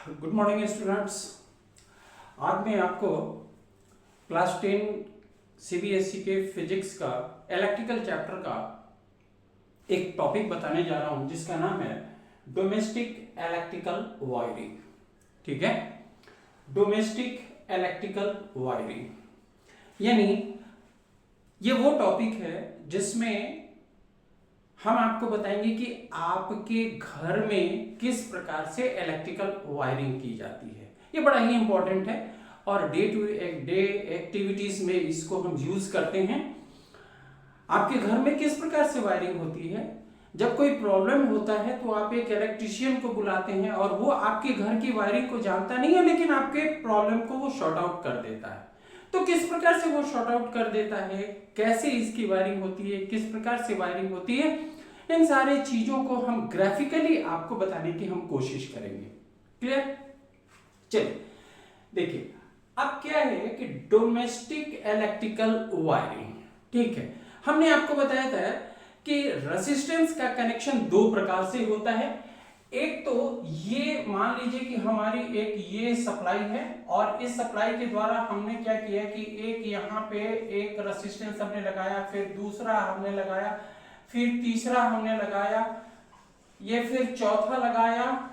Good morning students. आज मैं आपको क्लास 10 सीबीएसई के फिजिक्स का इलेक्ट्रिकल चैप्टर का एक टॉपिक बताने जा रहा हूं जिसका नाम है डोमेस्टिक इलेक्ट्रिकल वायरिंग। ठीक है, डोमेस्टिक इलेक्ट्रिकल वायरिंग यानी ये वो टॉपिक है जिसमें हम आपको बताएंगे कि आपके घर में किस प्रकार से इलेक्ट्रिकल वायरिंग की जाती है। ये बड़ा ही इंपॉर्टेंट है और डे टू डे एक्टिविटीज में इसको हम यूज करते हैं। आपके घर में किस प्रकार से वायरिंग होती है, जब कोई प्रॉब्लम होता है तो आप एक इलेक्ट्रिशियन को बुलाते हैं और वो आपके घर की वायरिंग को जानता नहीं है लेकिन आपके प्रॉब्लम को वो शॉर्ट आउट कर देता है। तो किस प्रकार से वो शॉर्ट आउट कर देता है, कैसे इसकी वायरिंग होती है, किस प्रकार से वायरिंग होती है, इन सारे चीजों को हम ग्राफिकली आपको बताने की हम कोशिश करेंगे। क्लियर? चलिए देखिए, अब क्या है कि डोमेस्टिक इलेक्ट्रिकल वायरिंग, ठीक है, हमने आपको बताया था कि रेजिस्टेंस का कनेक्शन दो प्रकार से होता है। एक तो ये मान लीजिए कि हमारी एक ये सप्लाई है और इस सप्लाई के द्वारा हमने क्या किया कि एक यहाँ पे एक रेजिस्टेंस हमने लगाया, फिर दूसरा हमने लगाया, फिर तीसरा हमने लगाया, ये फिर चौथा लगाया,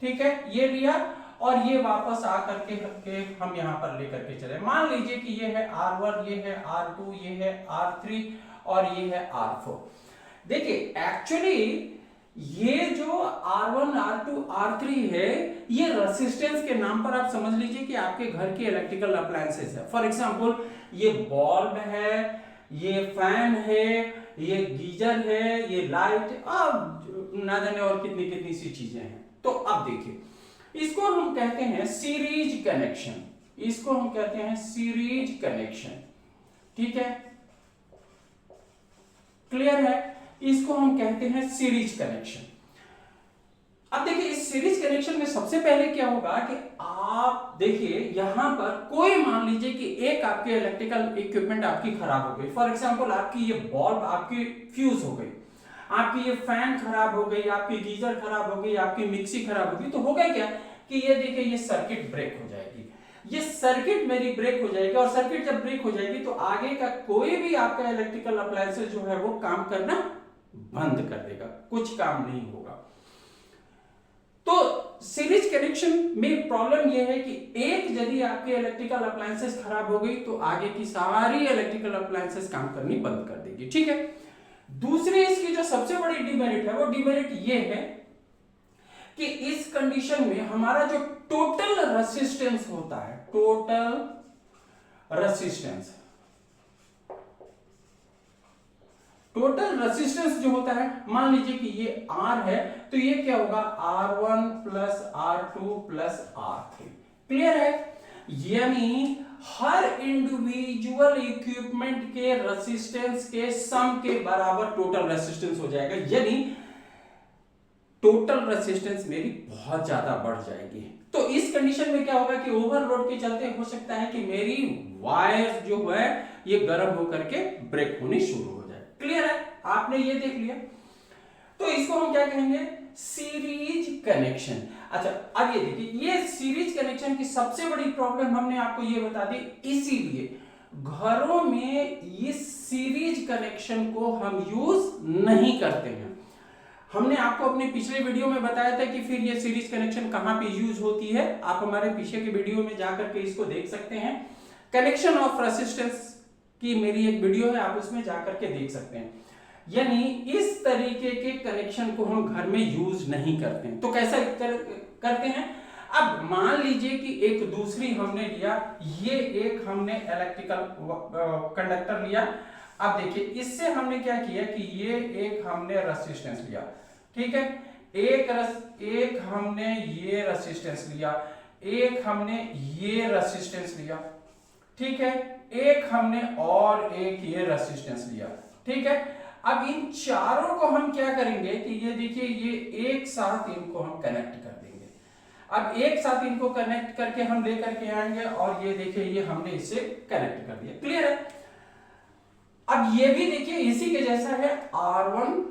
ठीक है, ये लिया और ये वापस आकर के हम यहां पर लेकर के चले। मान लीजिए कि ये है R1, ये है R2, ये है R3 और ये है R4। देखिए एक्चुअली ये जो R1, R2, R3 है ये रेजिस्टेंस के नाम पर आप समझ लीजिए कि आपके घर की इलेक्ट्रिकल अप्लायंसेस है। फॉर एग्जांपल ये बल्ब है, ये फैन है, ये गीजर है, ये लाइट, अब ना जाने और कितनी कितनी सी चीजें हैं। तो अब देखिए, इसको हम कहते हैं सीरीज कनेक्शन, इसको हम कहते हैं सीरीज कनेक्शन। ठीक है, क्लियर है? इसको हम कहते हैं सीरीज कनेक्शन। अब देखिए इस सीरीज कनेक्शन में सबसे पहले क्या होगा कि आप देखिए यहां पर कोई मान लीजिए कि एक आपके इलेक्ट्रिकल इक्विपमेंट आपकी खराब हो गई। फॉर एग्जांपल आपकी ये बल्ब आपकी फ्यूज हो गई, आपकी ये फैन खराब हो गई, आपकी गीजर खराब हो गई, आपकी मिक्सी खराब हो गई। तो होगा क्या कि ये देखिए ये सर्किट ब्रेक हो जाएगी, ये सर्किट मेरी ब्रेक हो जाएगी और सर्किट जब ब्रेक हो जाएगी तो आगे का कोई भी आपका इलेक्ट्रिकल अप्लायंसेस जो है वो काम करना बंद कर देगा, कुछ काम नहीं होगा। तो सीरीज कनेक्शन में प्रॉब्लम यह है कि एक यदि आपके इलेक्ट्रिकल अप्लायंसेस खराब हो गई तो आगे की सारी इलेक्ट्रिकल अप्लायंसेस काम करनी बंद कर देगी। ठीक है, दूसरी इसकी जो सबसे बड़ी डिमेरिट है वो डिमेरिट ये है कि इस कंडीशन में हमारा जो टोटल रेजिस्टेंस होता है, टोटल रेजिस्टेंस जो होता है, मान लीजिए कि ये R है तो ये क्या होगा R1 plus R2 plus R3। Clear है? यानी हर इंडिविजुअल इक्विपमेंट के रेजिस्टेंस के सम के बराबर टोटल रेजिस्टेंस हो जाएगा, यानी टोटल रेजिस्टेंस मेरी बहुत ज्यादा बढ़ जाएगी। तो इस कंडीशन में क्या होगा कि ओवरलोड के चलते हो सकता है कि मेरी वायर जो है ये गर्म होकर के ब्रेक होनी शुरू हो जाए। क्लियर है? आपने ये देख लिया। तो इसको हम क्या कहेंगे? Series connection. अच्छा अब ये देखिए, ये सीरीज कनेक्शन की सबसे बड़ी प्रॉब्लम हमने आपको ये बता दी, इसीलिए घरों में इस सीरीज कनेक्शन को हम यूज नहीं करते हैं। हमने आपको अपने पिछले वीडियो में बताया था कि फिर ये सीरीज कनेक्शन कहां पे यूज होती है। आप हमारे पीछे के वीडियो में जाकर के इसको देख सकते हैं। कनेक्शन ऑफ रेजिस्टेंस की मेरी एक वीडियो है, आप उसमें जाकर के देख सकते हैं। यानी इस तरीके के कनेक्शन को हम घर में यूज नहीं करते हैं। तो कैसा करते हैं? अब मान लीजिए कि एक दूसरी हमने लिया, ये एक हमने इलेक्ट्रिकल कंडक्टर लिया। अब देखिए इससे हमने क्या किया कि ये एक हमने रेजिस्टेंस लिया, ठीक है, एक हमने ये रेजिस्टेंस लिया, एक हमने ये रेजिस्टेंस लिया, ठीक है, एक हमने और एक ये रेजिस्टेंस लिया। ठीक है, अब इन चारों को हम क्या करेंगे कि ये देखिए ये एक साथ इनको हम कनेक्ट कर देंगे। अब एक साथ इनको कनेक्ट करके हम लेकर के आएंगे और ये देखिए ये हमने इसे कनेक्ट कर दिया। क्लियर है? अब ये भी देखिए इसी के जैसा है, R1,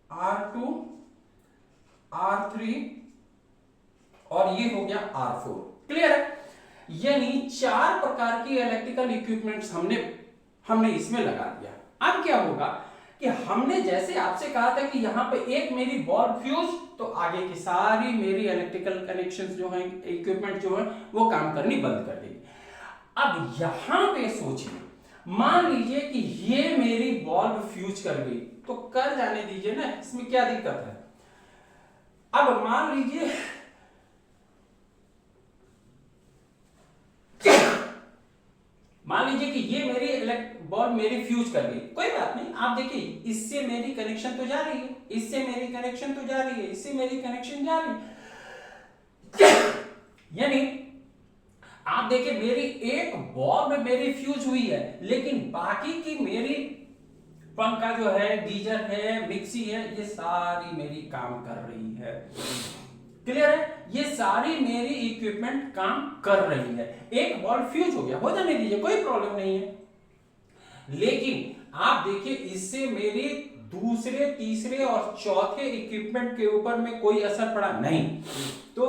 R2, R3 और ये हो गया R4। क्लियर है? यानी 4 प्रकार की इलेक्ट्रिकल इक्विपमेंट्स हमने इसमें लगा दिया। अब क्या होगा कि हमने जैसे आपसे कहा था कि यहां पे एक मेरी बॉल फ्यूज, तो आगे की सारी मेरी इलेक्ट्रिकल कनेक्शंस जो हैं, इक्विपमेंट जो है वो काम करनी बंद कर देगी। अब यहां पे सोचिए, मान लीजिए कि ये मेरी बॉल फ्यूज कर गई, तो कर जाने दीजिए ना, इसमें क्या दिक्कत है। अब मान लीजिए कि ये मेरी बॉल मेरी फ्यूज कर गई, कोई बात नहीं। आप देखिए, इससे मेरी कनेक्शन तो जा रही है, इससे मेरी कनेक्शन तो जा रही है, इससे मेरी कनेक्शन जा रही है। यानी आप देखिए, मेरी एक बॉल में मेरी फ्यूज हुई है, लेकिन बाकी की मेरी पंखा जो है, गीजर है, मिक्सी है, ये सारी मेरी काम कर रही है। क्लियर है? ये सारी मेरी इक्विपमेंट काम कर रही है। एक बॉल फ्यूज हो गया, हो जाने दीजिए, कोई प्रॉब्लम नहीं है। लेकिन आप देखिए, इससे मेरी दूसरे, तीसरे और चौथे इक्विपमेंट के ऊपर में कोई असर पड़ा नहीं। तो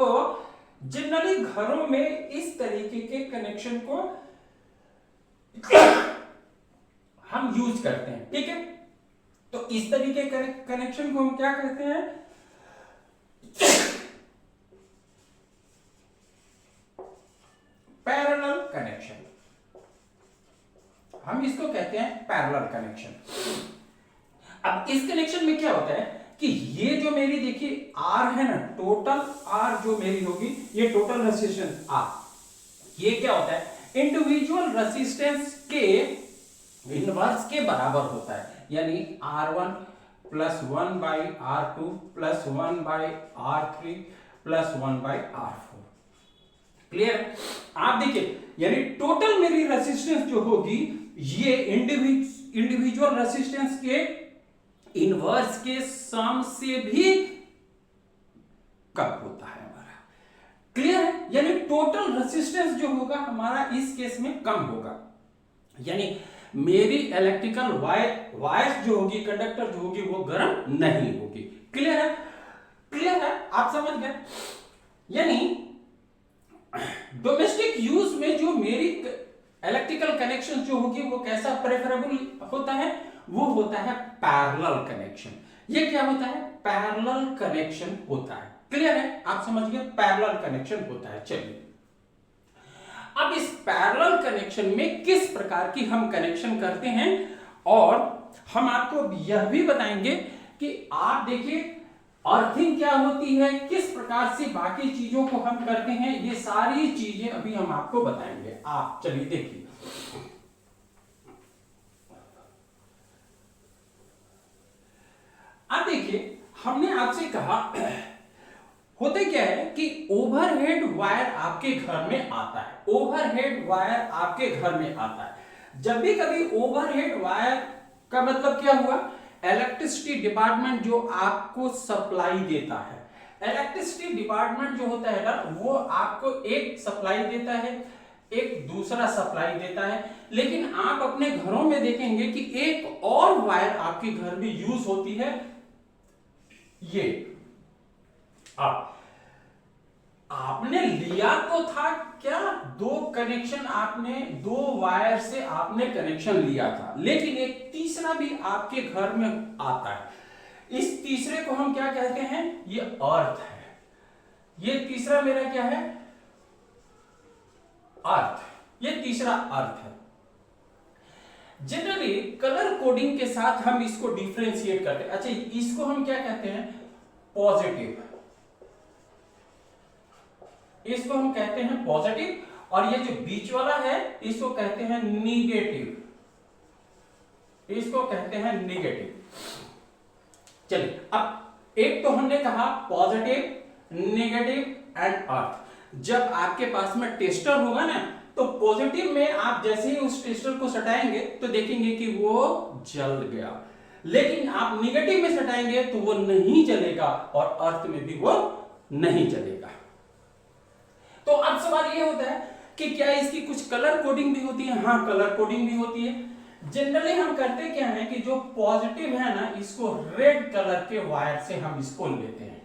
जनरली घरों में इस तरीके के कनेक्शन को हम यूज करते हैं, ठीक है? तो इस तरीके के कनेक्शन को हम क्या कहते हैं? Parallel connection. हम इसको कहते हैं पैरेलल कनेक्शन। अब इस कनेक्शन में क्या होता है कि ये जो मेरी देखिए आर है ना, टोटल आर जो मेरी होगी, ये टोटल रेजिस्टेंस आर, ये क्या होता है, इंडिविजुअल रेजिस्टेंस के इनवर्स के बराबर होता है। यानी R1 plus 1 by R2 plus 1 by R3 plus 1 by R4। Clear? आप देखिए, यानी टोटल मेरी रेजिस्टेंस जो होगी, ये इंडिविजुअल रेजिस्टेंस के इनवर्स के सम से भी कम होता है हमारा। क्लियर है? यानी टोटल रेजिस्टेंस जो होगा हमारा इस केस में कम होगा। यानी मेरी इलेक्ट्रिकल वायर जो होगी, कंडक्टर जो होगी, वो गर्म नहीं होगी। क्लियर है? क्लियर है? आप समझ गए? यानी डोमेस्टिक यूज में जो मेरी इलेक्ट्रिकल कनेक्शन जो होगी, वो कैसा प्रेफरेबल होता है? वो होता है पैरेलल कनेक्शन। ये क्या होता है? पैरेलल कनेक्शन होता है। क्लियर है? आप समझ गए? पैरेलल कनेक्शन होता है। चलिए, अब इस पैरेलल कनेक्शन में किस प्रकार की हम कनेक्शन करते हैं, और हम आपको यह भी बताएंगे कि आप देखिए अर्थिंग क्या होती है, किस प्रकार से बाकी चीजों को हम करते हैं, ये सारी चीजें अभी हम आपको बताएंगे। आप चलिए देखिए, अब देखिए, हमने आपसे कहा होता क्या है कि ओवरहेड वायर आपके घर में आता है। ओवरहेड वायर आपके घर में आता है। जब भी कभी ओवरहेड वायर का मतलब क्या हुआ? इलेक्ट्रिसिटी डिपार्टमेंट जो आपको सप्लाई देता है, इलेक्ट्रिसिटी डिपार्टमेंट जो होता है ना, वो आपको एक सप्लाई देता है, एक दूसरा सप्लाई देता है। लेकिन आप अपने घरों में देखेंगे कि एक और वायर आपके घर में यूज होती है, ये आपने लिया तो था क्या, दो कनेक्शन, आपने दो वायर से आपने कनेक्शन लिया था, लेकिन एक तीसरा भी आपके घर में आता है। इस तीसरे को हम क्या कहते हैं? ये अर्थ है। ये तीसरा मेरा क्या है? अर्थ। ये तीसरा अर्थ है। जनरली कलर कोडिंग के साथ हम इसको डिफरेंशिएट करते हैं। अच्छा, इसको हम क्या कहते हैं? पॉजिटिव। इसको हम कहते हैं पॉजिटिव, और ये जो बीच वाला है इसको कहते हैं निगेटिव। इसको कहते हैं निगेटिव। चलिए, अब एक तो हमने कहा पॉजिटिव, नेगेटिव एंड अर्थ। जब आपके पास में टेस्टर होगा ना, तो पॉजिटिव में आप जैसे ही उस टेस्टर को सटाएंगे तो देखेंगे कि वो जल गया, लेकिन आप निगेटिव में सटाएंगे तो वो नहीं जलेगा, और अर्थ में भी वो नहीं जलेगा। तो अब सवाल ये होता है कि क्या इसकी कुछ कलर कोडिंग भी होती है? हाँ, कलर कोडिंग भी होती है। जनरली हम करते क्या है कि जो पॉजिटिव है ना, इसको रेड कलर के वायर से हम इसको लेते हैं,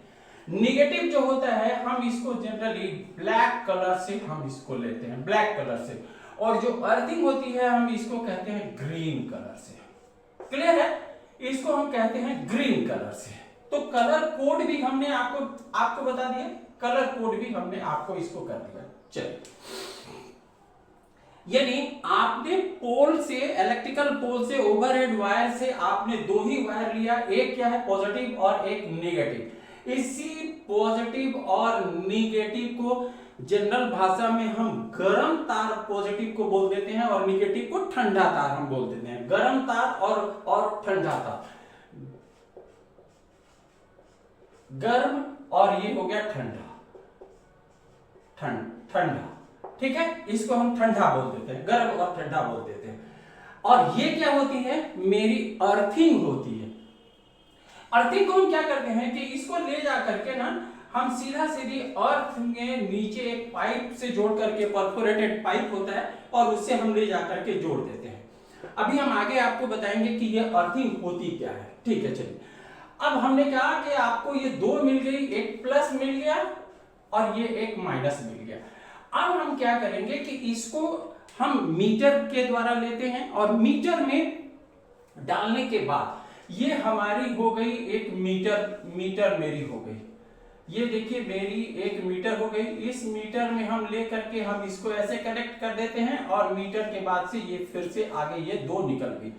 निगेटिव जो होता है हम इसको जनरली ब्लैक कलर से हम इसको लेते हैं, ब्लैक कलर से, और जो अर्थिंग होती है हम इसको कहते हैं ग्रीन कलर से। क्लियर है? इसको हम कहते हैं ग्रीन कलर से। तो कलर कोड भी हमने आपको बता दिया, कलर कोड भी हमने आपको इसको कर दिया। चलिए, यानी आपने पोल से, इलेक्ट्रिकल पोल से, ओवरहेड वायर से आपने दो ही वायर लिया, एक क्या है पॉजिटिव और एक नेगेटिव। इसी पॉजिटिव और नेगेटिव को जनरल भाषा में हम गर्म तार पॉजिटिव को बोल देते हैं और नेगेटिव को ठंडा तार हम बोल देते हैं। गर्म तार और ठंडा तार, गर्म और ये हो गया ठंडा, ठंडा, ठीक है, इसको हम ठंडा बोल देते हैं, गर्म और ठंडा बोल देते हैं। और ये क्या होती है, मेरी अर्थिंग होती है। अर्थिंग को हम क्या करते हैं कि इसको ले जा करके ना हम सीधा सीधी अर्थ में नीचे एक पाइप से जोड़ करके, परफोरेटेड पाइप होता है, और उससे हम ले जा करके जोड़ देते हैं। अभी हम आगे आपको बताएंगे कि ये अर्थिंग होती क्या है। ठीक है, चलिए। अब हमने कहा कि आपको ये दो मिल गई, एक प्लस मिल गया और ये एक माइनस मिल गया। अब हम क्या करेंगे कि इसको हम मीटर के द्वारा लेते हैं, और मीटर में डालने के बाद ये हमारी हो गई एक मीटर मेरी हो गई। ये देखिए मेरी एक मीटर हो गई। इस मीटर में हम ले करके हम इसको ऐसे कनेक्ट कर देते हैं, और मीटर के बाद से ये फिर से आगे ये दो निकल गई,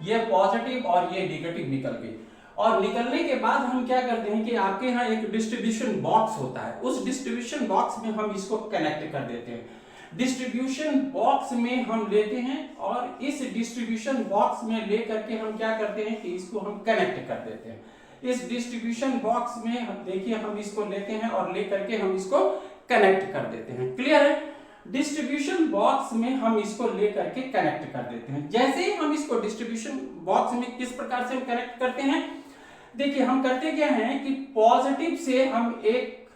ये पॉजिटिव और ये नेगेटिव निकल गई। और निकलने के बाद हम क्या करते हैं कि आपके यहाँ एक डिस्ट्रीब्यूशन बॉक्स होता है, उस डिस्ट्रीब्यूशन बॉक्स में हम इसको कनेक्ट कर देते हैं। डिस्ट्रीब्यूशन बॉक्स में हम लेते हैं, और इस डिस्ट्रीब्यूशन बॉक्स में ले करके हम क्या करते हैं कि इसको हम कनेक्ट कर देते हैं। इस डिस्ट्रीब्यूशन बॉक्स में हम देखिए हम इसको लेते हैं और ले करके हम इसको कनेक्ट कर देते हैं। क्लियर है? डिस्ट्रीब्यूशन बॉक्स में हम इसको ले करके कनेक्ट कर देते हैं। जैसे ही हम इसको डिस्ट्रीब्यूशन बॉक्स में किस प्रकार से हम कनेक्ट करते हैं, देखिए हम करते क्या हैं कि पॉजिटिव से हम एक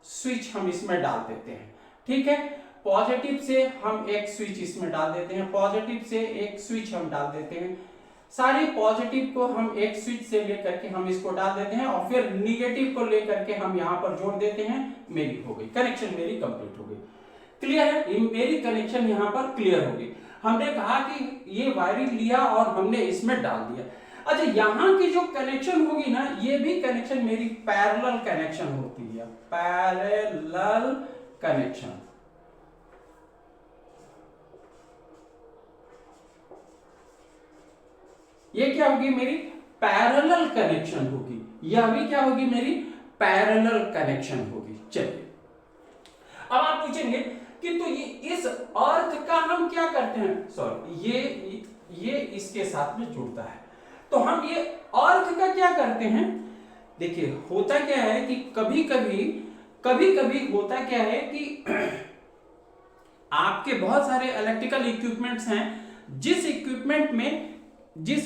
स्विच हम इसमें डाल देते हैं। ठीक है, पॉजिटिव से हम एक स्विच इसमें डाल देते हैं, पॉजिटिव से एक स्विच हम डाल देते हैं। सारे पॉजिटिव को हम एक स्विच से लेकर के हम इसको डाल देते हैं, और फिर निगेटिव को लेकर के हम यहाँ पर जोड़ देते हैं। मेरी हो गई कनेक्शन, मेरी कंप्लीट हो गई। क्लियर है? मेरी कनेक्शन यहाँ पर क्लियर हो गई। हमने कहा कि ये वायरिंग लिया और हमने इसमें डाल दिया। अच्छा, यहाँ की जो कनेक्शन होगी ना, ये भी कनेक्शन मेरी पैरेलल कनेक्शन होती है, पैरेलल कनेक्शन। ये क्या होगी, मेरी पैरेलल कनेक्शन होगी। यह भी क्या होगी, मेरी पैरेलल कनेक्शन होगी। चलिए, अब आप पूछेंगे कि तो ये इस अर्थ का हम क्या करते हैं, सॉरी ये इसके साथ में जुड़ता है, तो हम ये अर्थ का क्या करते हैं। देखिए होता क्या है कि कभी कभी होता क्या है कि आपके बहुत सारे इलेक्ट्रिकल इक्विपमेंट्स हैं, जिस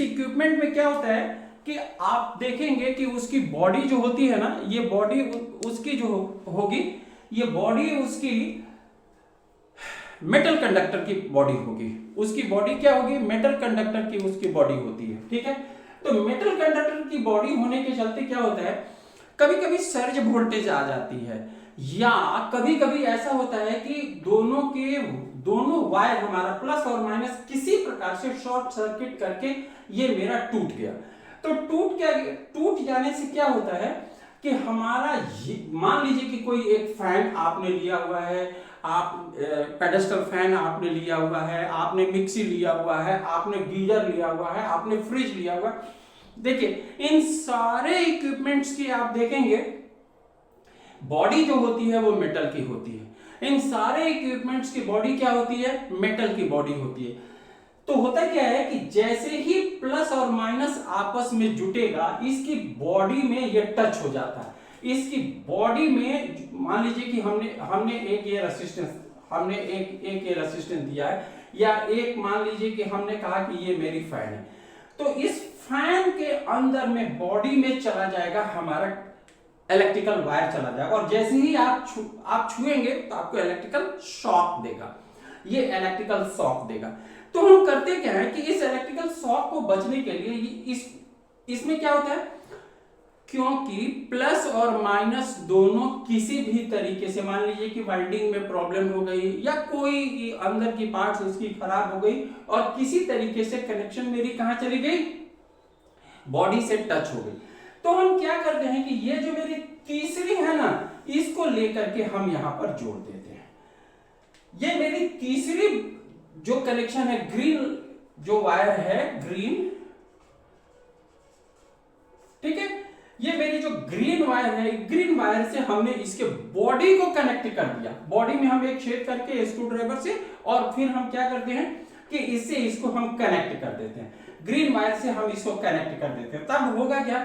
इक्विपमेंट में क्या होता है कि आप देखेंगे कि उसकी बॉडी जो होती है ना, ये बॉडी उसकी जो होगी, ये बॉडी उसकी मेटल कंडक्टर की बॉडी होगी। उसकी बॉडी क्या होगी, मेटल कंडक्टर की उसकी बॉडी होती है। ठीक है, तो मेटल कंडक्टर की बॉडी होने के चलते क्या होता है, कभी कभी सर्ज वोल्टेज आ जाती है, या कभी कभी ऐसा होता है कि दोनों वायर हमारा प्लस और माइनस किसी प्रकार से शॉर्ट सर्किट करके ये मेरा टूट गया। तो टूट जाने से क्या होता है कि हमारा, मान लीजिए कि कोई एक फैन आपने लिया हुआ है, आप पेडेस्टल फैन आपने लिया हुआ है, आपने मिक्सी लिया हुआ है, आपने गीजर लिया हुआ है, आपने फ्रिज लिया हुआ है। देखिए इन सारे इक्विपमेंट्स की आप देखेंगे बॉडी जो होती है वो मेटल की होती है। इन सारे इक्विपमेंट्स की बॉडी क्या होती है, मेटल की बॉडी होती है। तो होता क्या है कि जैसे ही प्लस और माइनस आपस में जुटेगा, इसकी बॉडी में ये टच हो जाता है। इसकी बॉडी में मान लीजिए कि हमने एक ये रेसिस्टेंस दिया है, या एक मान लीजिए कि हमने कहा कि ये मेरी फैन है, तो इस फैन के अंदर में बॉडी में चला जाएगा हमारा इलेक्ट्रिकल वायर चला जाएगा, और जैसे ही आप छुएंगे तो आपको इलेक्ट्रिकल शॉक देगा, ये इलेक्ट्रिकल शॉक देगा। तो हम करते क्या है कि इस इलेक्ट्रिकल शॉक को बचने के लिए इसमें क्या होता है, क्योंकि प्लस और माइनस दोनों किसी भी तरीके से, मान लीजिए कि वाइंडिंग में प्रॉब्लम हो गई या कोई अंदर की पार्ट्स उसकी खराब हो गई और किसी तरीके से कनेक्शन मेरी कहां चली गई, बॉडी से टच हो गई, तो हम क्या करते हैं कि ये जो मेरी तीसरी है ना, इसको लेकर के हम यहां पर जोड़ देते हैं। ये मेरी तीसरी जो कनेक्शन है, ग्रीन जो वायर है, ग्रीन, ठीक है, ये मेरी जो ग्रीन वायर है, ग्रीन वायर से हमने इसके बॉडी को कनेक्ट कर दिया। बॉडी में हम एक छेद करके स्क्रू ड्राइवर से, और फिर हम क्या करते हैं कि इससे इसको हम कनेक्ट कर देते हैं, ग्रीन वायर से हम इसको कनेक्ट कर देते हैं। तब होगा क्या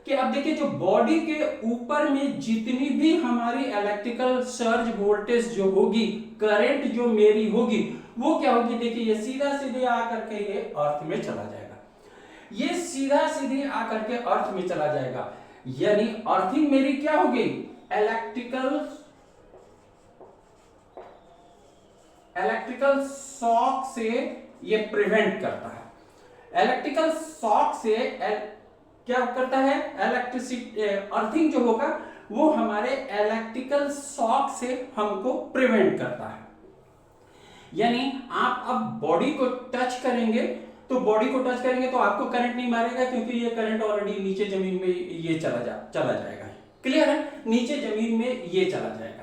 कि अब देखिए, जो बॉडी के ऊपर में जितनी भी हमारी इलेक्ट्रिकल सर्ज वोल्टेज जो होगी, करंट जो मेरी होगी, वो क्या होगी, देखिए ये सीधा सीधे आकर के ये अर्थ में चला जाएगा, ये सीधा सीधे आकर के अर्थ में चला जाएगा, यानी अर्थिंग मेरी क्या होगी, इलेक्ट्रिकल शॉक से ये प्रिवेंट करता है। इलेक्ट्रिकल शॉक से क्या करता है, इलेक्ट्रिसिटी, अर्थिंग जो होगा वो हमारे इलेक्ट्रिकल शॉक से हमको प्रिवेंट करता है। यानी आप अब बॉडी को टच करेंगे, तो बॉडी को टच करेंगे तो आपको करंट नहीं मारेगा, क्योंकि ये करंट ऑलरेडी नीचे जमीन में ये चला जाएगा। क्लियर है, नीचे जमीन में ये चला जाएगा।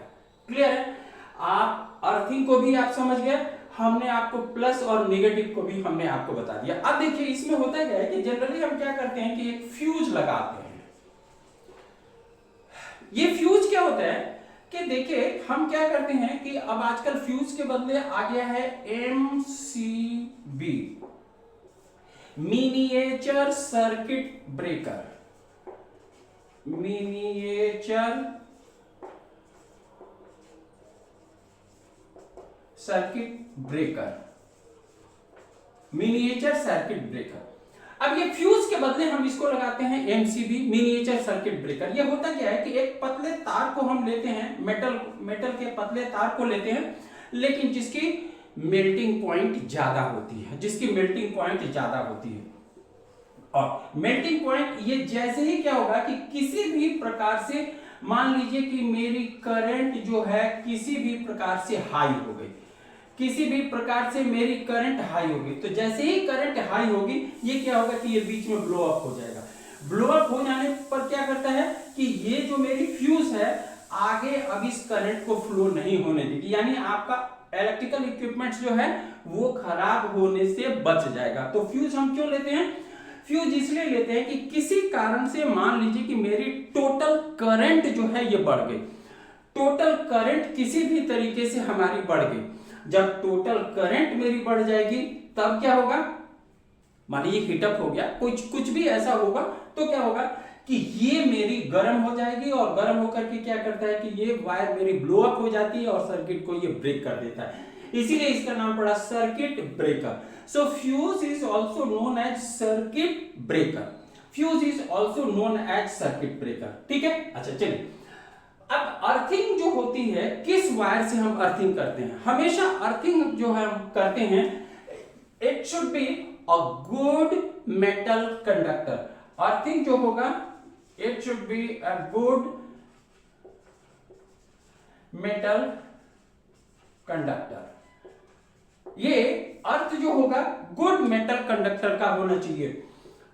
क्लियर है, आप अर्थिंग को भी आप समझ गए, हमने आपको प्लस और नेगेटिव को भी हमने आपको बता दिया। अब देखिए इसमें होता क्या है कि जनरली हम क्या करते हैं कि एक फ्यूज लगाते हैं। ये फ्यूज क्या होता है कि देखिए हम क्या करते हैं कि अब आजकल फ्यूज के बदले आ गया है MCB, miniature circuit breaker, miniature circuit breaker, miniature circuit breaker. अब ये फ्यूज के बदले हम इसको लगाते हैं MCB, मिनिएचर सर्किट ब्रेकर। ये होता क्या है कि एक पतले तार को हम लेते हैं, मेटल के पतले तार को लेते हैं, लेकिन जिसकी मेल्टिंग पॉइंट ज्यादा होती है, और मेल्टिंग पॉइंट ये जैसे ही क्या होगा कि किसी भी प्रकार से, मान लीजिए कि मेरी करंट जो है किसी भी प्रकार से हाई हो गई, किसी भी प्रकार से मेरी करंट हाई होगी, तो जैसे ही करंट हाई होगी ये क्या होगा कि ये बीच में ब्लो अप हो जाएगा। ब्लो अप हो जाने पर क्या करता है कि ये जो मेरी फ्यूज है आगे अब इस करंट को फ्लो नहीं होने देगी, यानी आपका इलेक्ट्रिकल इक्विपमेंट्स जो है वो खराब होने से बच जाएगा। तो फ्यूज हम क्यों लेते हैं, फ्यूज इसलिए लेते हैं कि किसी कारण से मान लीजिए कि मेरी टोटल करंट जो है ये बढ़ गई, टोटल करंट किसी भी तरीके से हमारी बढ़ गई। जब टोटल करंट मेरी बढ़ जाएगी तब क्या होगा, मान लीजिए हीटअप हो गया, कुछ भी ऐसा होगा, तो क्या होगा कि ये मेरी गर्म हो जाएगी, और गर्म होकर के क्या करता है कि ये वायर मेरी ब्लो अप हो जाती है और सर्किट को ये ब्रेक कर देता है, इसीलिए इसका नाम पड़ा circuit breaker. So fuse is also known as circuit breaker, fuse is also known as circuit breaker. ठीक है, अच्छा चलिए, अब अर्थिंग जो होती है, किस वायर से हम अर्थिंग करते हैं, हमेशा अर्थिंग जो हम करते हैं, it should be a good metal conductor. Earthing जो होगा it should be a good metal conductor. ये अर्थ जो होगा गुड मेटल कंडक्टर का होना चाहिए।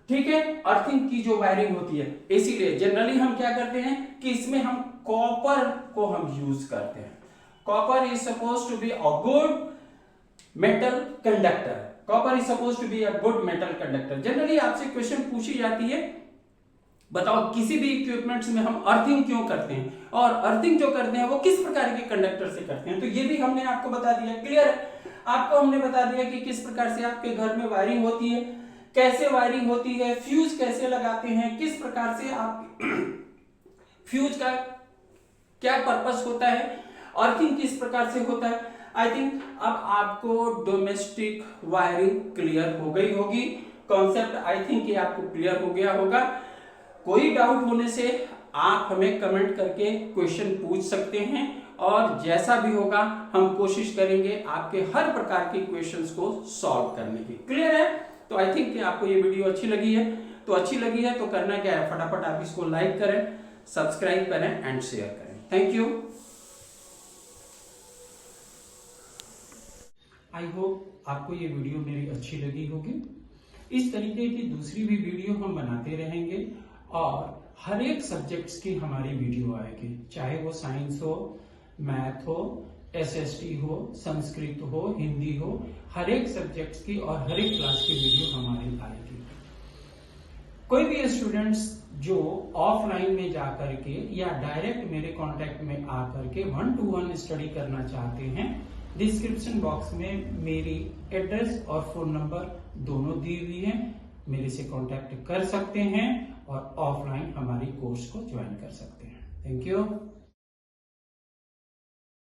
ठीक है, अर्थिंग की जो वायरिंग होती है, इसीलिए जनरली हम क्या करते हैं कि इसमें हम कॉपर को हम यूज करते हैं। Copper is suppose to be a good metal conductor, copper is suppose to be a good metal conductor. Generally आपसे क्वेश्चन पूछी जाती है, बताओ किसी भी इक्विपमेंट्स में हम अर्थिंग क्यों करते हैं, और अर्थिंग जो करते हैं वो किस प्रकार के कंडक्टर से करते हैं, तो ये भी हमने आपको बता दिया। क्लियर, आपको हमने बता दिया कि किस प्रकार से आपके घर में वायरिंग होती है, कैसे वायरिंग होती है, फ्यूज कैसे लगाते हैं, किस प्रकार से आप फ्यूज का क्या पर्पस होता है, अर्थिंग किस प्रकार से होता है। आई थिंक अब आपको डोमेस्टिक वायरिंग क्लियर हो गई होगी, कॉन्सेप्ट आई थिंक ये आपको क्लियर हो गया होगा। कोई डाउट होने से आप हमें कमेंट करके क्वेश्चन पूछ सकते हैं, और जैसा भी होगा हम कोशिश करेंगे आपके हर प्रकार के क्वेश्चंस को सॉल्व करने की। क्लियर है, तो आई थिंक कि आपको ये वीडियो अच्छी लगी है, तो अच्छी लगी है तो करना क्या है, फटाफट आप इसको लाइक करें, सब्सक्राइब करें एंड शेयर करें। Thank you. आई होप आपको ये वीडियो मेरी अच्छी लगी होगी। इस तरीके की दूसरी भी वीडियो हम बनाते रहेंगे और हर एक सब्जेक्ट्स की हमारी वीडियो आएगी, चाहे वो साइंस हो, मैथ हो, एसएसटी हो, संस्कृत हो, हिंदी हो, हर एक सब्जेक्ट्स की और हर एक क्लास की वीडियो हमारी आएगी। कोई भी स्टूडेंट्स जो ऑफलाइन में जाकर के या डायरेक्ट मेरे कांटेक्ट में आकर के 1-to-1 स्टडी करना चाहते हैं, डिस्क्रिप्शन बॉक्स में मेरी एड्रेस और फोन नंबर दोनों दी हुई है, मेरे से कांटेक्ट कर सकते हैं और ऑफलाइन हमारी कोर्स को ज्वाइन कर सकते हैं। Thank you.